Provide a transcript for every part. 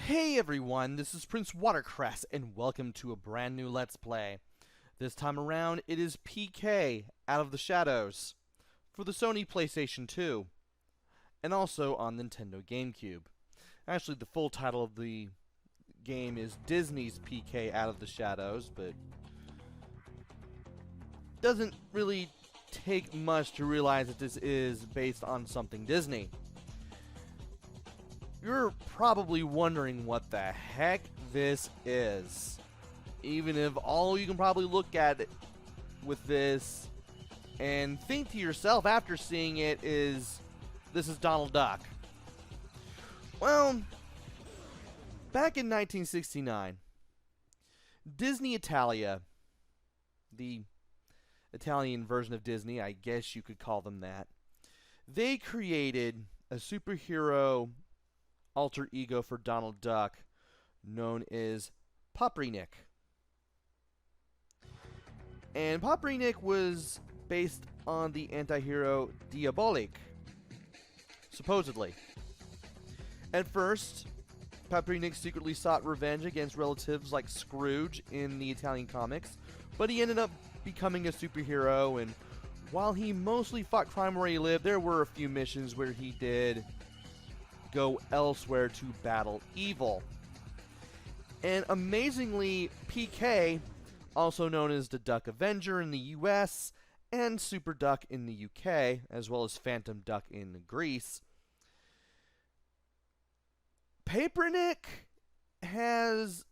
Hey everyone, this is PrinceWatercress, and welcome to a brand new Let's Play. This time around, it is PK, Out of the Shadows, for the Sony PlayStation 2, and also on Nintendo GameCube. Actually, the full title of the game is Disney's PK, Out of the Shadows, but doesn't really take much to realize that this is based on something Disney. You're probably wondering what the heck this is. Even if all you can probably look at it with this and think to yourself after seeing it is, this is Donald Duck. Well, back in 1969, Disney Italia, the Italian version of Disney, I guess you could call them that, they created a superhero alter ego for Donald Duck known as Paprinik. And Paprinik was based on the anti-hero Diabolik, supposedly. At first, Paprinik secretly sought revenge against relatives like Scrooge in the Italian comics, but he ended up becoming a superhero, and while he mostly fought crime where he lived, there were a few missions where he did go elsewhere to battle evil. And amazingly, PK, also known as the Duck Avenger in the US and Super Duck in the UK, as well as Phantom Duck in Greece, Paprinik has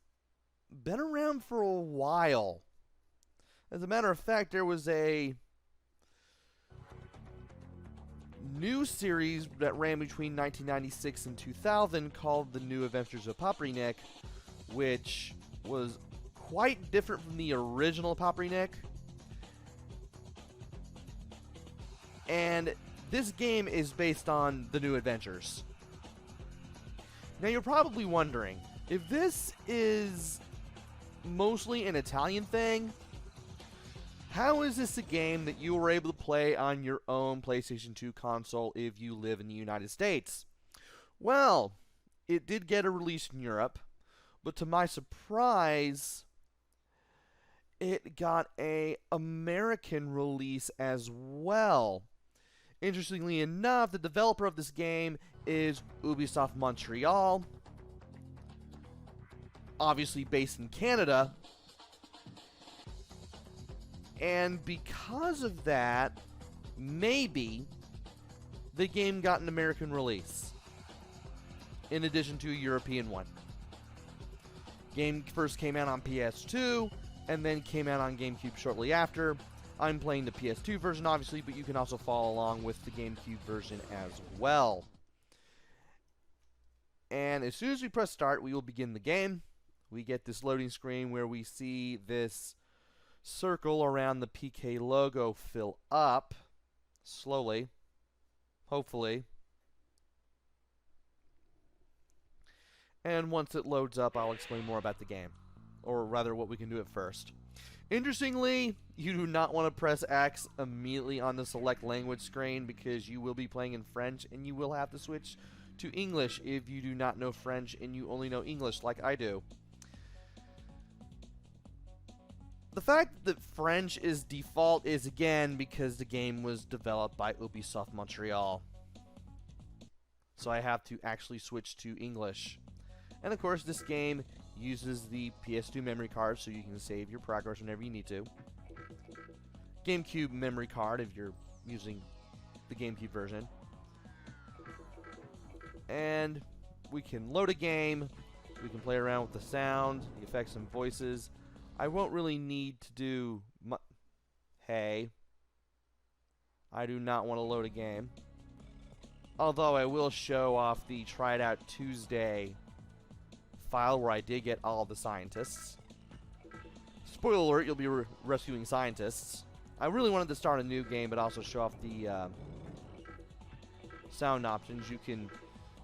been around for a while. As a matter of fact, there was a new series that ran between 1996 and 2000 called The New Adventures of Paprinik, which was quite different from the original Paprinik. And this game is based on The New Adventures. Now you're probably wondering, if this is mostly an Italian thing, how is this a game that you were able to play on your own PlayStation 2 console if you live in the United States? Well, it did get a release in Europe, but to my surprise, it got an American release as well. Interestingly enough, the developer of this game is Ubisoft Montreal, obviously based in Canada. And because of that, maybe the game got an American release, in addition to a European one. Game first came out on PS2, and then came out on GameCube shortly after. I'm playing the PS2 version, obviously, but you can also follow along with the GameCube version as well. And as soon as we press start, we will begin the game. We get this loading screen where we see this circle around the PK logo fill up slowly, hopefully. And once it loads up, I'll explain more about the game, or rather what we can do at first. Interestingly, you do not want to press X immediately on the select language screen because you will be playing in French and you will have to switch to English if you do not know French and you only know English like I do. The fact that French is default is, again, because the game was developed by Ubisoft Montreal. So I have to actually switch to English. And of course, this game uses the PS2 memory card, so you can save your progress whenever you need to. GameCube memory card if you're using the GameCube version. And we can load a game. We can play around with the sound, the effects, and voices. I won't really need to do Hey. I do not want to load a game. Although I will show off the Try It Out Tuesday file where I did get all the scientists. Spoiler alert, you'll be rescuing scientists. I really wanted to start a new game, but also show off the sound options. You can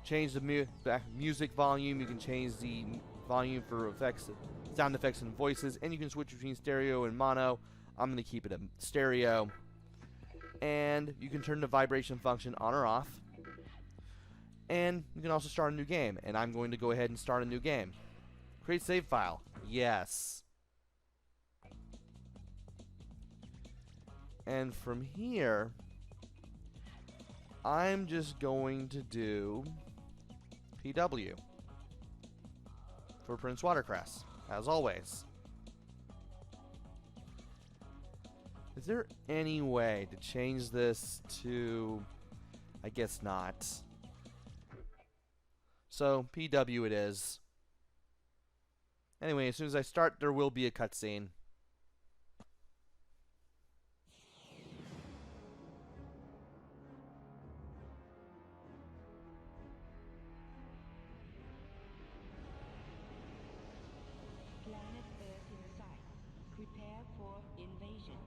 change the music volume, you can change the volume for effects, sound effects and voices, and you can switch between stereo and mono. I'm going to keep it a stereo. And you can turn the vibration function on or off. And you can also start a new game. And I'm going to go ahead and start a new game. Create save file. Yes. And from here, I'm just going to do PW for PrinceWatercress, as always. Is there any way to change this to... I guess not. So, PW it is. Anyway, as soon as I start, there will be a cutscene. Planet Earth in sight. Prepare for invasion.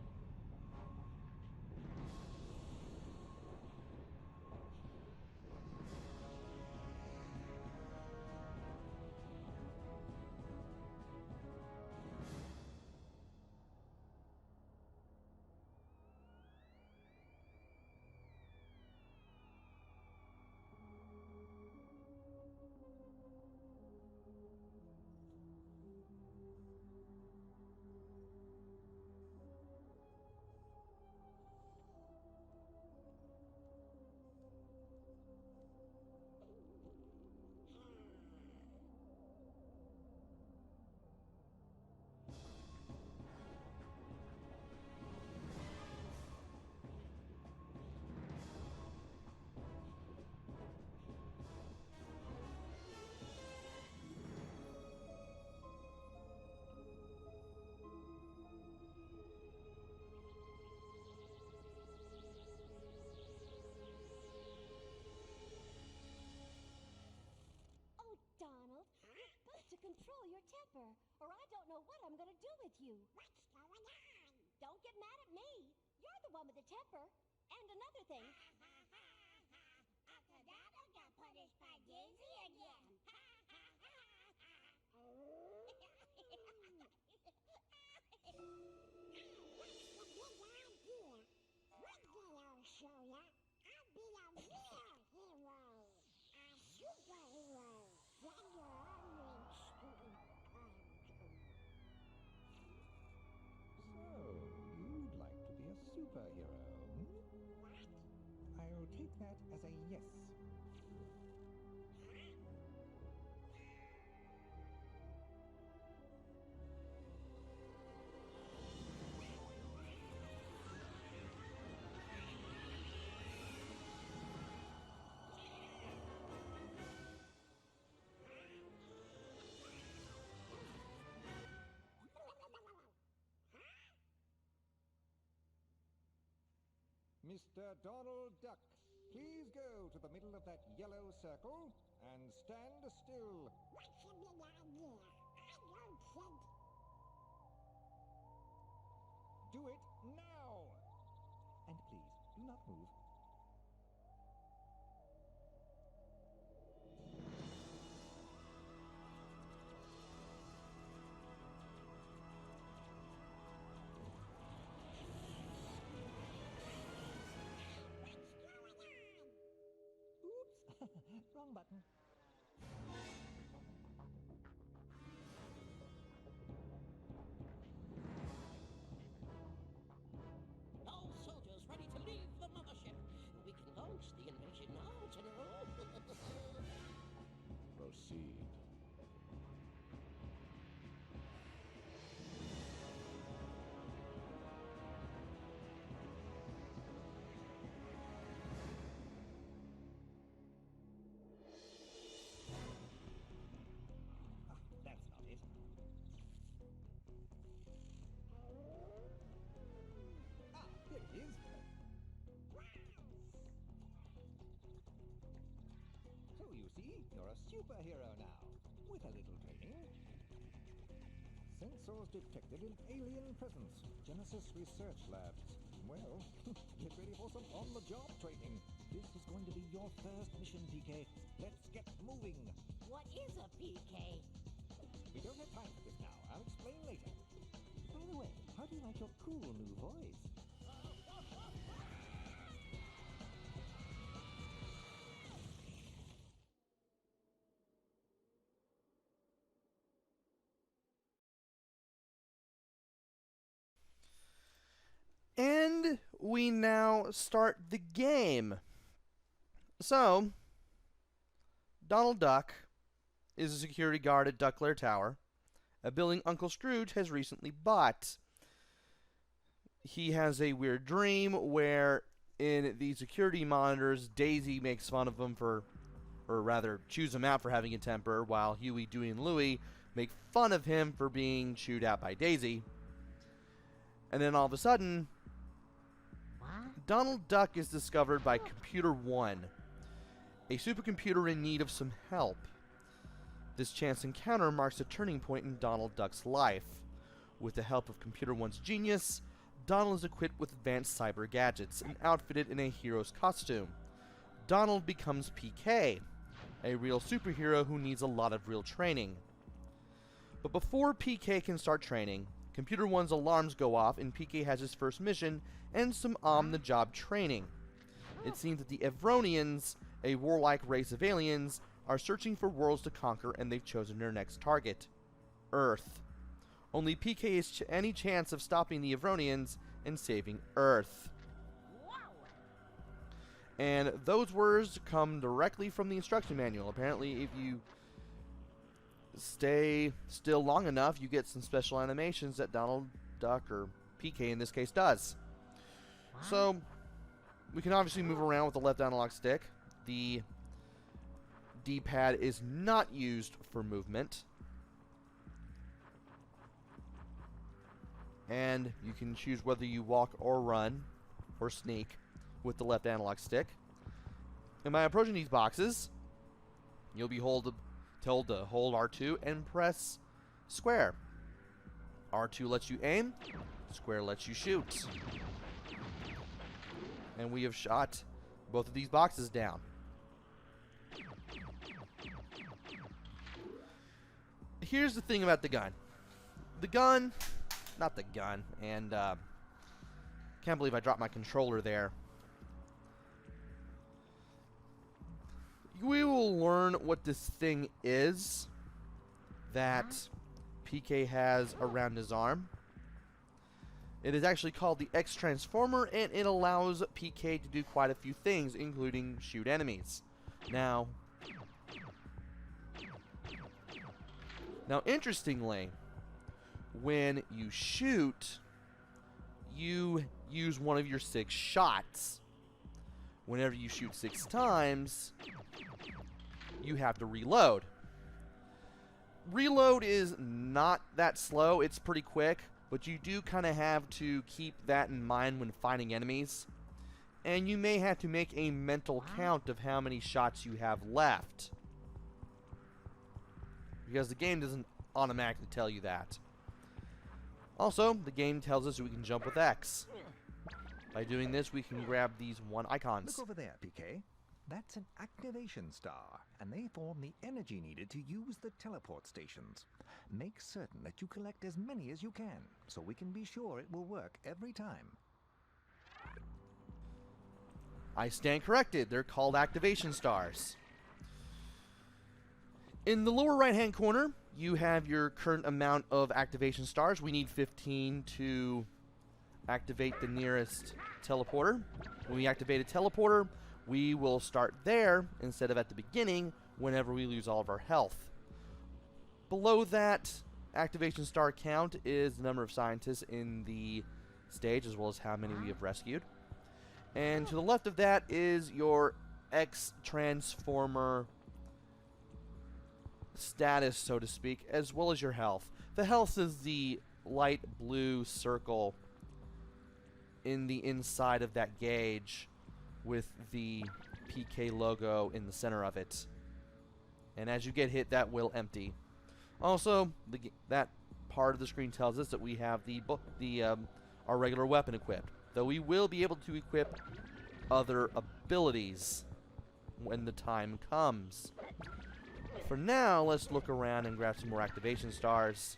Donald, you're supposed to control your temper, or I don't know what I'm gonna do with you. What's going on? Don't get mad at me. You're the one with the temper. And another thing. Uncle Donald got punished by Disney again. One day I'll show ya. I'll be a real hero. A superhero. When you're orange. So, you'd like to be a superhero, hmm? What? I'll take that as a yes. Mr. Donald Duck, please go to the middle of that yellow circle and stand still. What's a big idea? I don't think. Do it now! And please, do not move. Oops, wrong button. All soldiers ready to leave the mothership. We can launch the invasion now, General. Proceed. That's not it. Here it is. So you see, you're a superhero now, with a little training. Sensors detected an alien presence. Genesis Research Labs. Well, get ready for some on-the-job training. This is going to be your first mission, PK. Let's get moving. What is a PK? We don't have time for this now. I'll explain later. By the way, how do you like your cool new voice? we now start the game. So, Donald Duck is a security guard at Duckler Tower, a building Uncle Scrooge has recently bought. He has a weird dream where in the security monitors, Daisy makes fun of him for, or rather, chews him out for having a temper, while Huey, Dewey, and Louie make fun of him for being chewed out by Daisy. And then all of a sudden, Donald Duck is discovered by Computer One, a supercomputer in need of some help. This chance encounter marks a turning point in Donald Duck's life. With the help of Computer One's genius, Donald is equipped with advanced cyber gadgets and outfitted in a hero's costume. Donald becomes PK, a real superhero who needs a lot of real training. But before PK can start training, Computer One's alarms go off and PK has his first mission and some on-the-job training. It seems that the Evronians, a warlike race of aliens, are searching for worlds to conquer, and they've chosen their next target, Earth. Only PK has any chance of stopping the Evronians and saving Earth. And those words come directly from the instruction manual. Apparently, if you stay still long enough, you get some special animations that Donald Duck, or PK in this case, does. So, we can obviously move around with the left analog stick. The D-pad is not used for movement. And you can choose whether you walk or run or sneak with the left analog stick. And by approaching these boxes, you'll be told to hold R2 and press square. R2 lets you aim, square lets you shoot. And we have shot both of these boxes down. Here's the thing about the gun. Not the gun, and can't believe I dropped my controller there. We will learn what this thing is that PK has around his arm. It is actually called the X-Transformer, and it allows PK to do quite a few things, including shoot enemies. Now, interestingly, when you shoot, you use one of your 6 shots. Whenever you shoot 6 times, you have to reload. Reload is not that slow, it's pretty quick, but you do kind of have to keep that in mind when fighting enemies. And you may have to make a mental count of how many shots you have left, because the game doesn't automatically tell you that. Also, the game tells us we can jump with X. By doing this, we can grab these 1 icons. Look over there, PK. That's an activation star, and they form the energy needed to use the teleport stations. Make certain that you collect as many as you can, so we can be sure it will work every time. I stand corrected. They're called activation stars. In the lower right-hand corner, you have your current amount of activation stars. We need 15 to activate the nearest teleporter. When we activate a teleporter, we will start there instead of at the beginning whenever we lose all of our health. Below that activation star count is the number of scientists in the stage, as well as how many we have rescued. And to the left of that is your X-Transformer status, so to speak, as well as your health. The health is the light blue circle in the inside of that gauge with the PK logo in the center of it. And as you get hit, that will empty. Also, that part of the screen tells us that we have our regular weapon equipped, though we will be able to equip other abilities when the time comes. For now, let's look around and grab some more activation stars.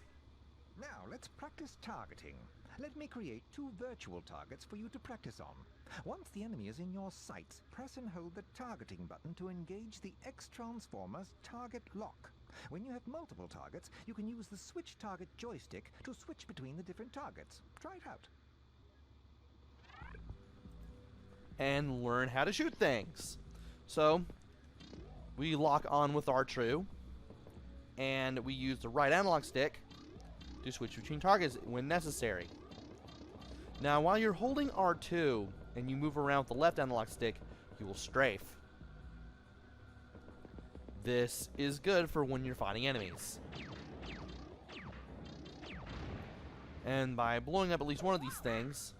Now, let's practice targeting. Let me create 2 virtual targets for you to practice on. Once the enemy is in your sights, press and hold the targeting button to engage the X-Transformer's target lock. When you have multiple targets, you can use the switch target joystick to switch between the different targets. Try it out. and learn how to shoot things. So we lock on with R2, and we use the right analog stick to switch between targets when necessary. Now, while you're holding R2 and you move around with the left analog stick, you will strafe. This is good for when you're fighting enemies. And by blowing up at least one of these things,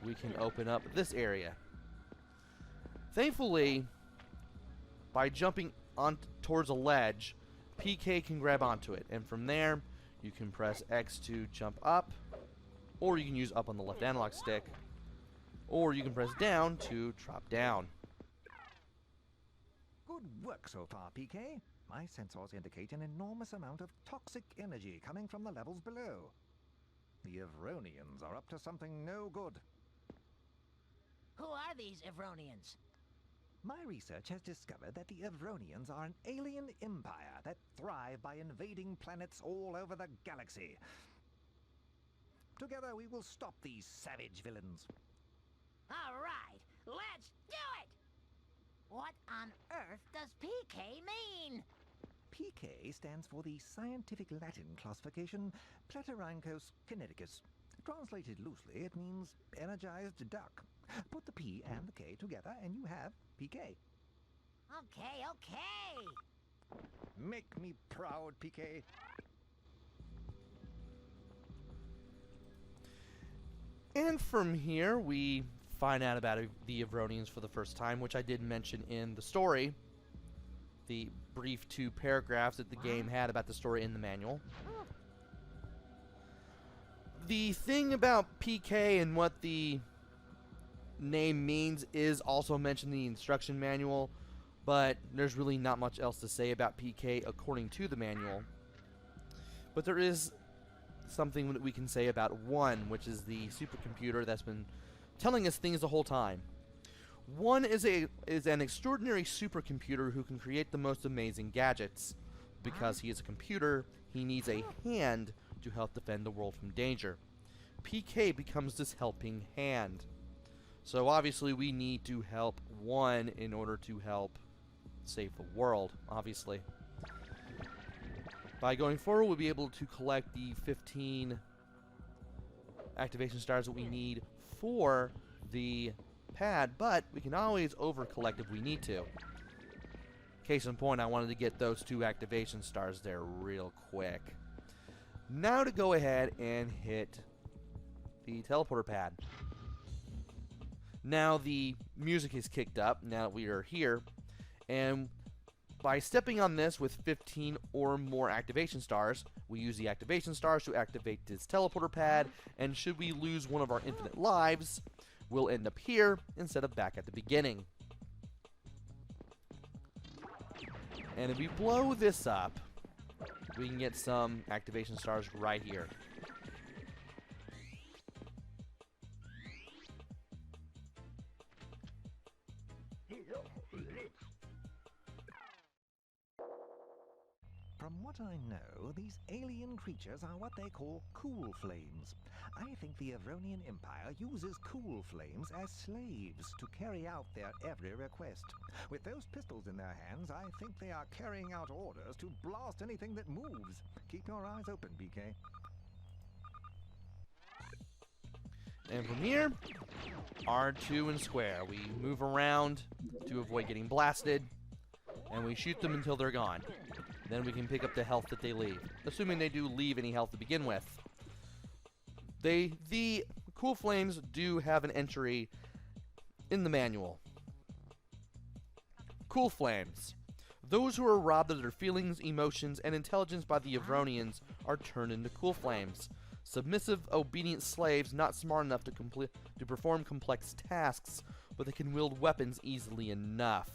we can open up this area. Thankfully, by jumping on towards a ledge, PK can grab onto it, and from there you can press X to jump up, or you can use up on the left analog stick, or you can press down to drop down. Good work so far, PK. My sensors indicate an enormous amount of toxic energy coming from the levels below. The Evronians are up to something no good. Who are these Evronians? My research has discovered that the Evronians are an alien empire that thrive by invading planets all over the galaxy. Together we will stop these savage villains. All right, let's do it! What on earth does PK mean? PK stands for the scientific Latin classification Platyrhynchos kineticus. Translated loosely, it means energized duck. Put the P and the K together and you have PK. Okay. Make me proud, PK. And from here, we find out about the Evronians for the first time, which I did mention in the story. The brief 2 paragraphs that the game had about the story in the manual. The thing about PK and what the name means is also mentioned in the instruction manual, but there's really not much else to say about PK according to the manual. But there is something that we can say about 1, which is the supercomputer that's been telling us things the whole time. 1 is an extraordinary supercomputer who can create the most amazing gadgets. Because he is a computer, he needs a hand to help defend the world from danger. PK becomes this helping hand. So obviously we need to help 1 in order to help save the world, obviously. By going forward, we'll be able to collect the 15 activation stars that we need for the pad, but we can always over-collect if we need to. Case in point, I wanted to get those 2 activation stars there real quick. Now to go ahead and hit the teleporter pad. Now the music is kicked up, now that we are here, and by stepping on this with 15 or more activation stars, we use the activation stars to activate this teleporter pad, and should we lose one of our infinite lives, we'll end up here instead of back at the beginning. And if we blow this up, we can get some activation stars right here. From what I know, these alien creatures are what they call cool flames. I think the Evronian Empire uses cool flames as slaves to carry out their every request. With those pistols in their hands, I think they are carrying out orders to blast anything that moves. Keep your eyes open, BK. And from here, R2 and square. We move around to avoid getting blasted, and we shoot them until they're gone. Then we can pick up the health that they leave, assuming they do leave any health to begin with. The cool flames do have an entry in the manual. Cool flames. Those who are robbed of their feelings, emotions, and intelligence by the Evronians are turned into cool flames. Submissive, obedient slaves not smart enough to perform complex tasks, but they can wield weapons easily enough.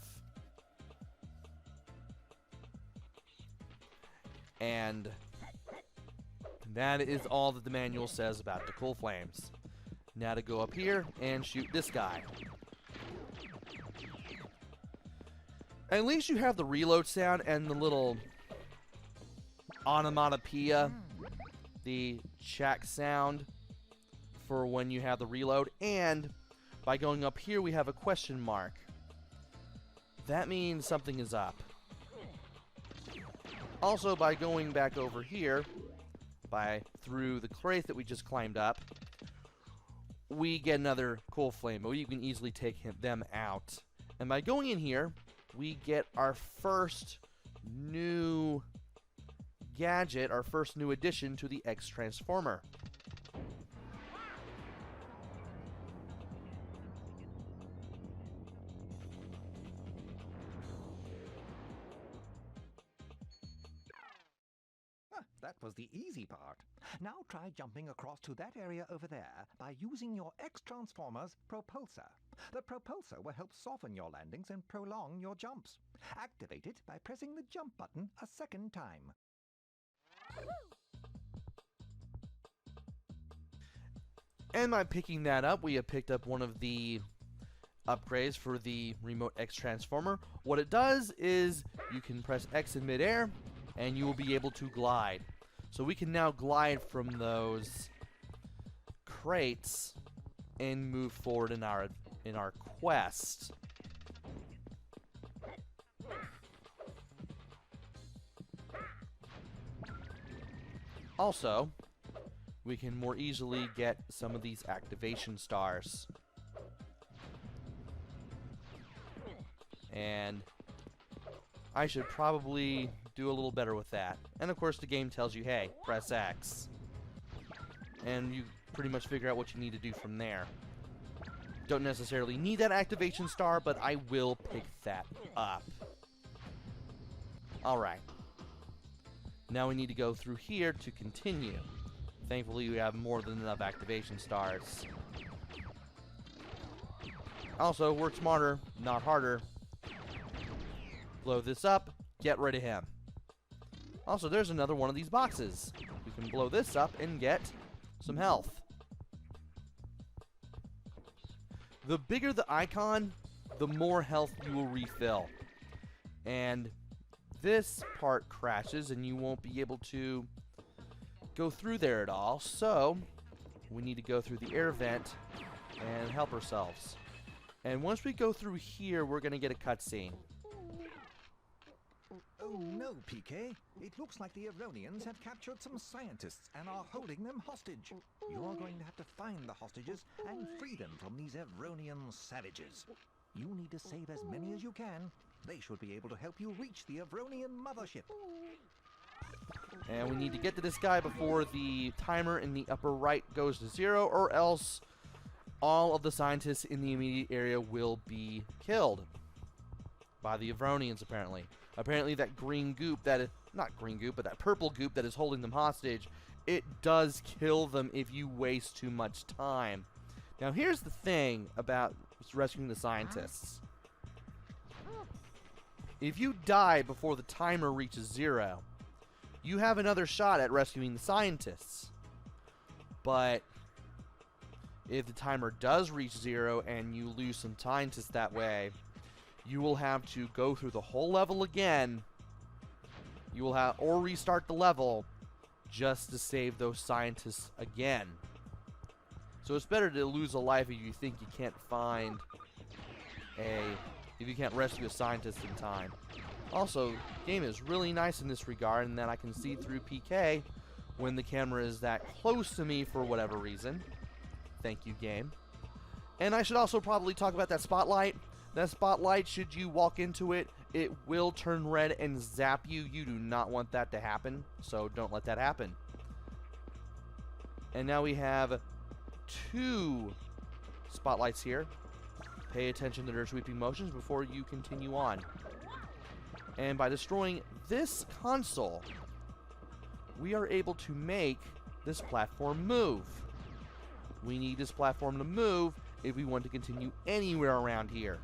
And that is all that the manual says about the cool flames. Now to go up here and shoot this guy. At least you have the reload sound and the little onomatopoeia, the check sound for when you have the reload, and by going up here, we have a question mark. That means something is up. Also, by going back over here, through the crate that we just climbed up, we get another coal flame, but you can easily take them out. And by going in here, we get our first new gadget, our first new addition to the X Transformer. That was the easy part. Now try jumping across to that area over there by using your X-Transformer's propulsor. The propulsor will help soften your landings and prolong your jumps. Activate it by pressing the jump button a second time. And by picking that up, we have picked up one of the upgrades for the remote X Transformer. What it does is you can press X in midair and you will be able to glide. So we can now glide from those crates and move forward in our quest. Also, we can more easily get some of these activation stars. And I should probably do a little better with that. And of course the game tells you, hey, press X. And you pretty much figure out what you need to do from there. Don't necessarily need that activation star, but I will pick that up. Alright. Now we need to go through here to continue. Thankfully we have more than enough activation stars. Also, work smarter, not harder. Blow this up, get rid of him. Also, there's another one of these boxes. We can blow this up and get some health. The bigger the icon, the more health you will refill. And this part crashes and you won't be able to go through there at all. So, we need to go through the air vent and help ourselves. And once we go through here, we're going to get a cutscene. Oh no, PK. It looks like the Evronians have captured some scientists and are holding them hostage. You're going to have to find the hostages and free them from these Evronian savages. You need to save as many as you can. They should be able to help you reach the Evronian mothership. And we need to get to this guy before the timer in the upper right goes to 0, or else all of the scientists in the immediate area will be killed by the Evronians, apparently. Apparently that green goop, that is, not green goop, but that purple goop that is holding them hostage, it does kill them if you waste too much time. Now here's the thing about rescuing the scientists. If you die before the timer reaches 0, you have another shot at rescuing the scientists. But if the timer does reach 0 and you lose some scientists that way, you will have to go through the whole level again. You will have, or restart the level just to save those scientists again. So it's better to lose a life if you think you can't find if you can't rescue a scientist in time. Also, the game is really nice in this regard in that I can see through PK when the camera is that close to me for whatever reason. Thank you, game. And I should also probably talk about that spotlight. That spotlight, should you walk into it, it will turn red and zap you. You do not want that to happen, so don't let that happen. And now we have 2 spotlights here. Pay attention to their sweeping motions before you continue on. And by destroying this console, we are able to make this platform move. We need this platform to move if we want to continue anywhere around here.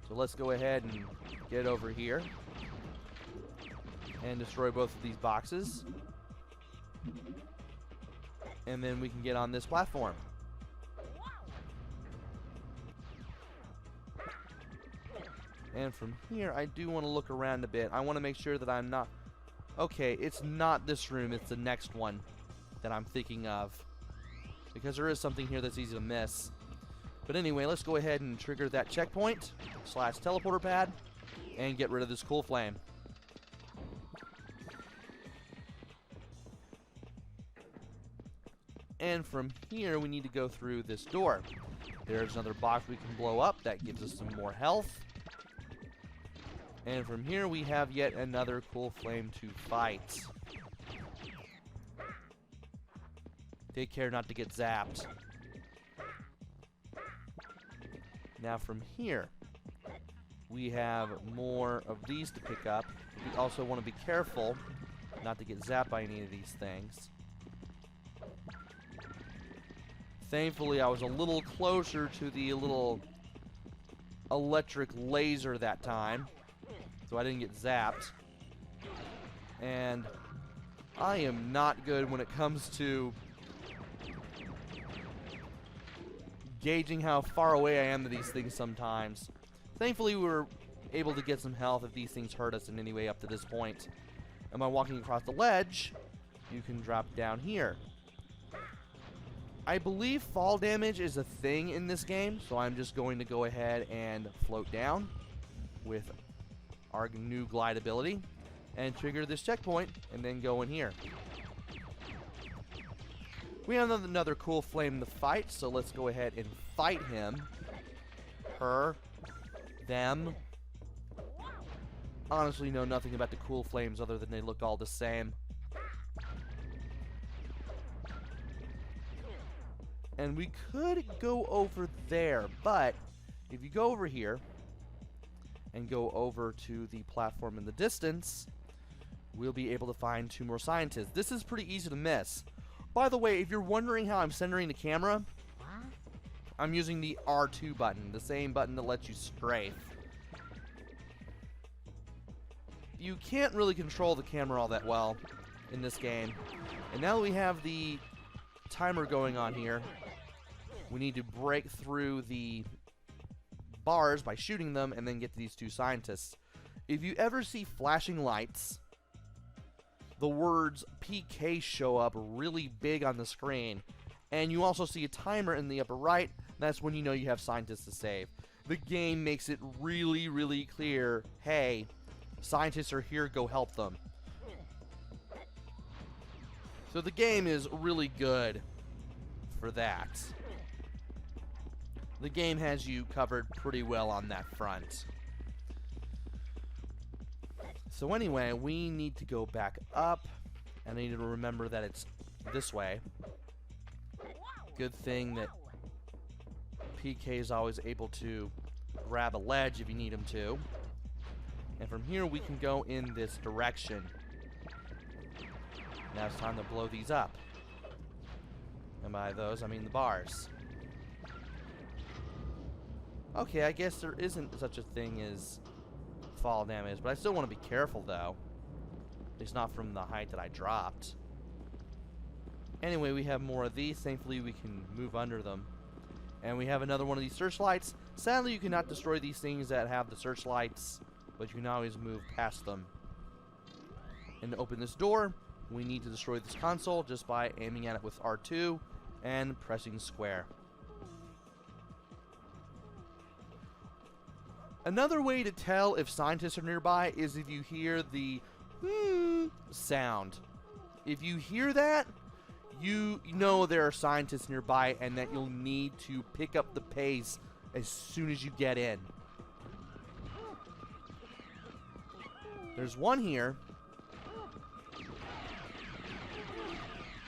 So let's go ahead and get over here and destroy both of these boxes. And then we can get on this platform. And from here, I do want to look around a bit. I want to make sure that I'm not... Okay, it's not this room. It's the next one that I'm thinking of. because there is something here that's easy to miss. But anyway, let's go ahead and trigger that checkpoint / teleporter pad and get rid of this cool flame. And from here, we need to go through this door. There's another box we can blow up. That gives us some more health. And from here, we have yet another cool flame to fight. Take care not to get zapped. Now from here, we have more of these to pick up. We also want to be careful not to get zapped by any of these things. Thankfully, I was a little closer to the little electric laser that time, so I didn't get zapped. And I am not good when it comes to gauging how far away I am to these things sometimes. Thankfully, we were able to get some health if these things hurt us in any way up to this point. And by walking across the ledge, you can drop down here. I believe fall damage is a thing in this game, so I'm just going to go ahead and float down with our new glide ability and trigger this checkpoint and then go in here. We have another cool flame to fight, so let's go ahead and fight him. Her. Them. Honestly know nothing about the cool flames other than they look all the same. And we could go over there, but if you go over here and go over to the platform in the distance, we'll be able to find 2 more scientists. This is pretty easy to miss. By the way, if you're wondering how I'm centering the camera, I'm using the R2 button, the same button that lets you strafe. You can't really control the camera all that well in this game. And now that we have the timer going on here, we need to break through the bars by shooting them and then get to these 2 scientists. If you ever see flashing lights, the words PK show up really big on the screen, and you also see a timer in the upper right. That's when you know you have scientists to save. The game makes it really, really clear, hey, scientists are here, go help them. So the game is really good for that. The game has you covered pretty well on that front. So anyway, we need to go back up, and I need to remember that it's this way. Good thing that PK is always able to grab a ledge if you need him to. And from here we can go in this direction. Now it's time to blow these up. And by those, I mean the bars. Okay, I guess there isn't such a thing as fall damage, but I still want to be careful though. At least not from the height that I dropped. Anyway, we have more of these. Thankfully, we can move under them. And we have another one of these searchlights. Sadly, you cannot destroy these things that have the searchlights, but you can always move past them. And to open this door, we need to destroy this console just by aiming at it with R2 and pressing square. Another way to tell if scientists are nearby is if you hear the sound. If you hear that, you know there are scientists nearby and that you'll need to pick up the pace as soon as you get in. There's one here,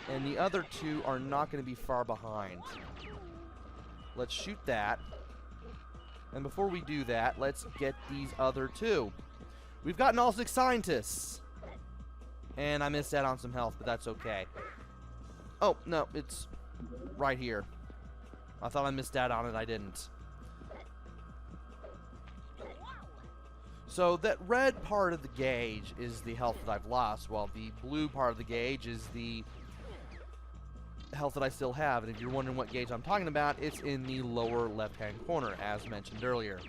and the other 2 are not going to be far behind. Let's shoot that. And before we do that, let's get these other 2. We've gotten all 6 scientists. And I missed out on some health, but that's okay. Oh, no, it's right here. I thought I missed out on it, I didn't. So that red part of the gauge is the health that I've lost, while the blue part of the gauge is the health that I still have. And if you're wondering what gauge I'm talking about, it's in the lower left-hand corner, as mentioned earlier.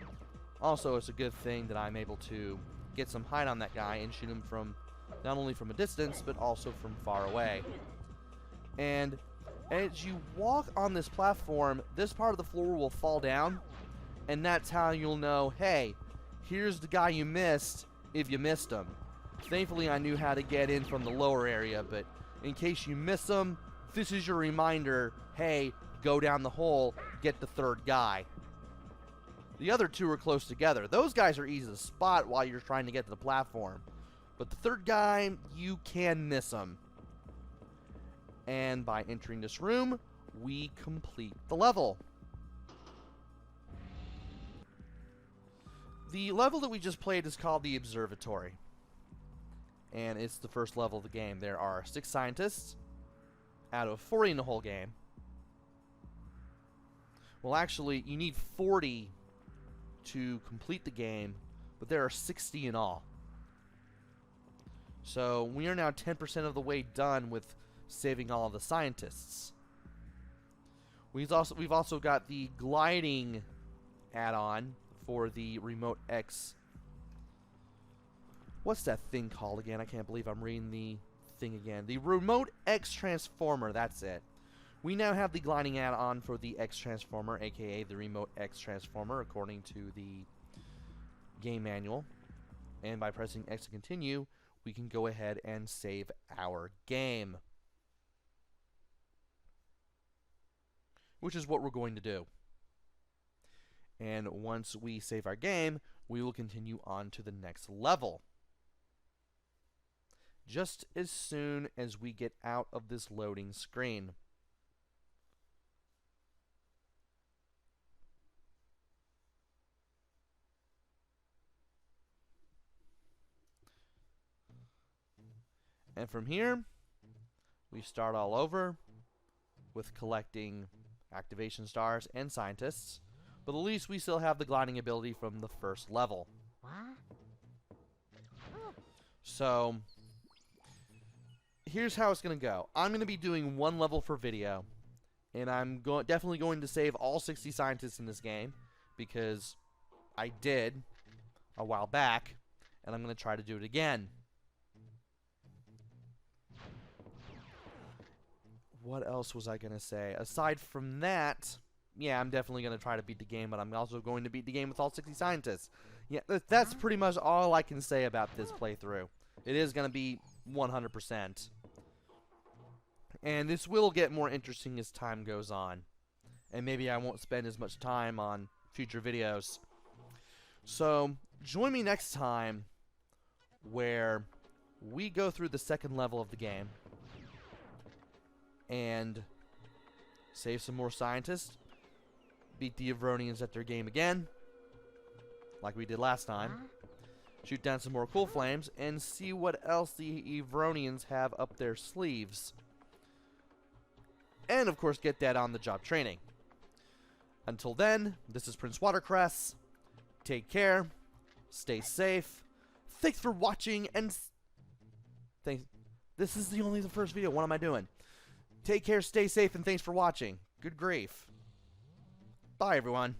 Also, it's a good thing that I'm able to get some height on that guy and shoot him from not only from a distance, but also from far away. And As you walk on this platform, this part of the floor will fall down, and that's how you'll know, hey, here's the guy you missed if you missed him. Thankfully, I knew how to get in from the lower area, but in case you miss him, this is your reminder, hey, go down the hole, get the third guy. The other two are close together. Those guys are easy to spot while you're trying to get to the platform. But the third guy, you can miss him. And by entering this room, we complete the level. The level that we just played is called the Observatory. And it's the first level of the game. There are 6 scientists out of 40 in the whole game. Well, actually, you need 40 to complete the game, but there are 60 in all. So we are now 10% of the way done with saving all of the scientists. We've also got the gliding add-on for the Remote X. What's that thing called again? I can't believe I'm reading the thing again. The Remote X Transformer, that's it. We now have the gliding add-on for the X Transformer, aka the Remote X Transformer, according to the game manual. And by pressing X to continue, we can go ahead and save our game. Which is what we're going to do. And once we save our game, we will continue on to the next level. Just as soon as we get out of this loading screen. And from here, we start all over with collecting activation stars and scientists, but at least we still have the gliding ability from the first level. What? So, here's how it's going to go. I'm going to be doing one level for video, and I'm definitely going to save all 60 scientists in this game, because I did a while back, and I'm going to try to do it again. What else was I going to say? Aside from that, yeah, I'm definitely going to try to beat the game, but I'm also going to beat the game with all 60 scientists. Yeah, that's pretty much all I can say about this playthrough. It is going to be 100%. And this will get more interesting as time goes on. And maybe I won't spend as much time on future videos. So, join me next time where we go through the second level of the game and save some more scientists, beat the Evronians at their game again, like we did last time, shoot down some more cool flames, and see what else the Evronians have up their sleeves. And, of course, get that on-the-job training. Until then, this is PrinceWatercress. Take care. Stay safe. Thanks for watching, and thanks. This is only the first video. What am I doing? Take care, stay safe, and thanks for watching. Good grief. Bye, everyone.